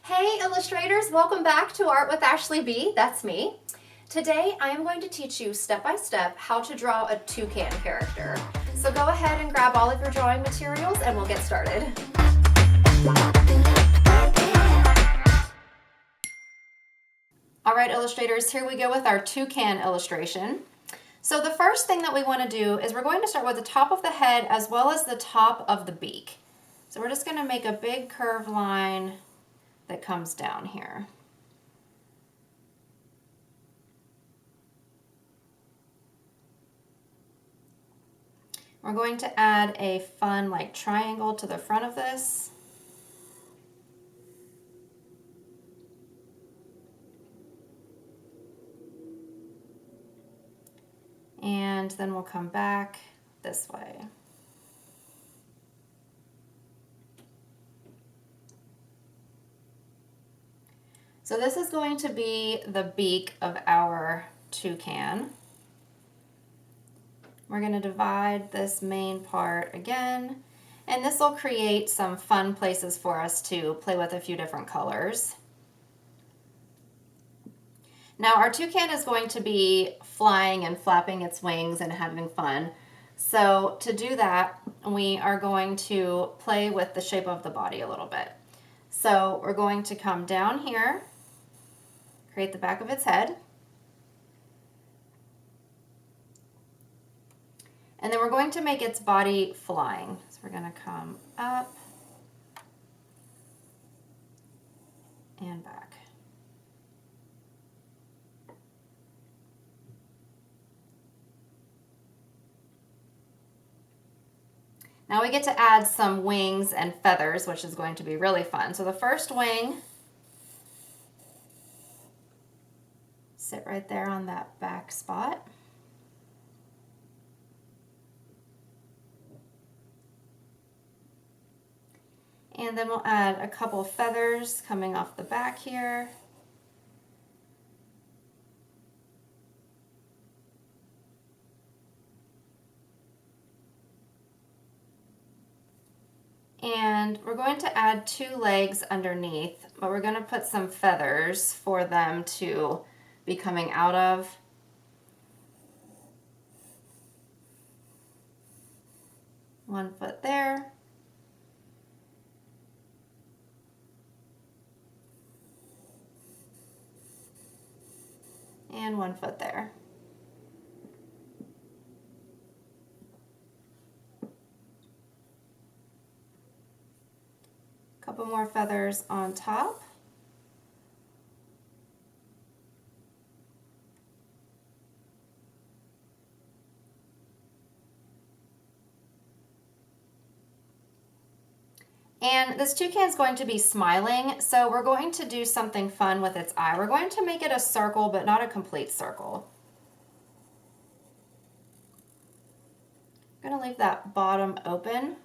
Hey illustrators, welcome back to Art with Ashley B. That's me. Today I am going to teach you step by step how to draw a toucan character. So go ahead and grab all of your drawing materials and we'll get started. Alright illustrators, here we go with our toucan illustration. So the first thing that we want to do is we're going to start with the top of the head as well as the top of the beak. So we're just going to make a big curved line that comes down here. We're going to add a fun like triangle to the front of this. And then we'll come back this way. So this is going to be the beak of our toucan. We're going to divide this main part again, and this will create some fun places for us to play with a few different colors. Now our toucan is going to be flying and flapping its wings and having fun. So to do that, we are going to play with the shape of the body a little bit. So we're going to come down here, create the back of its head, and then we're going to make its body flying. So we're going to come up and back. Now we get to add some wings and feathers, which is going to be really fun. So the first wing, sit right there on that back spot. And then we'll add a couple feathers coming off the back here. And we're going to add two legs underneath, but we're going to put some feathers for them to be coming out of. One foot there. And 1 foot there. Couple more feathers on top. And this toucan is going to be smiling, so we're going to do something fun with its eye. We're going to make it a circle, but not a complete circle. I'm going to leave that bottom open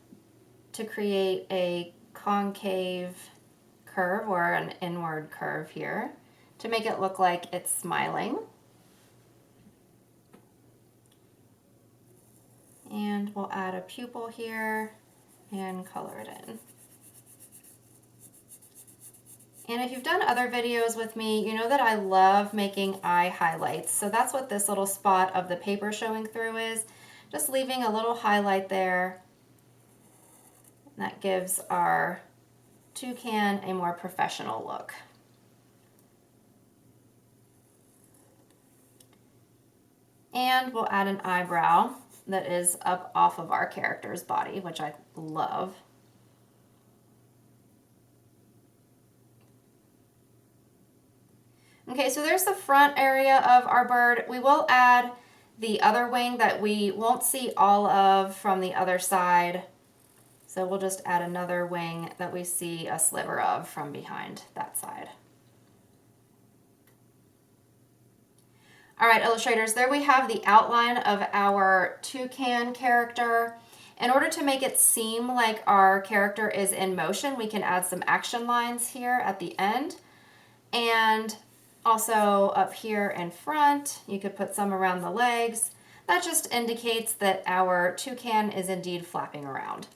to create a concave curve or an inward curve here to make it look like it's smiling. And we'll add a pupil here and color it in. And if you've done other videos with me, you know that I love making eye highlights. So that's what this little spot of the paper showing through is. Just leaving a little highlight there. And that gives our toucan a more professional look. And we'll add an eyebrow that is up off of our character's body, which I love. Okay, so there's the front area of our bird. We will add the other wing that we won't see all of from the other side. So we'll just add another wing that we see a sliver of from behind that side. All right, illustrators, there we have the outline of our toucan character. In order to make it seem like our character is in motion, we can add some action lines here at the end. And also up here in front, you could put some around the legs. That just indicates that our toucan is indeed flapping around.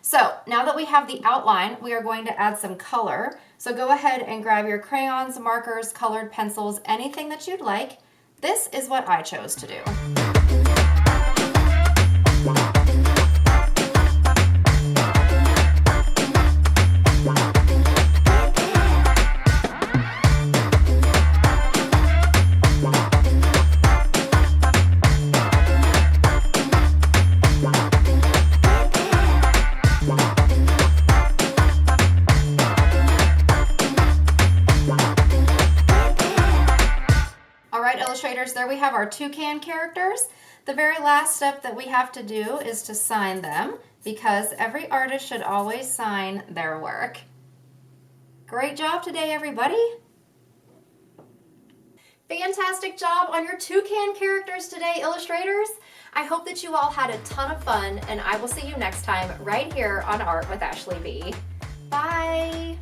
So now that we have the outline, we are going to add some color. So go ahead and grab your crayons, markers, colored pencils, anything that you'd like. This is what I chose to do. Illustrators, there we have our toucan characters. The very last step that we have to do is to sign them, because every artist should always sign their work. Great job today, everybody. Fantastic job on your toucan characters today, illustrators. I hope that you all had a ton of fun, and I will see you next time right here on Art with Ashley B. Bye.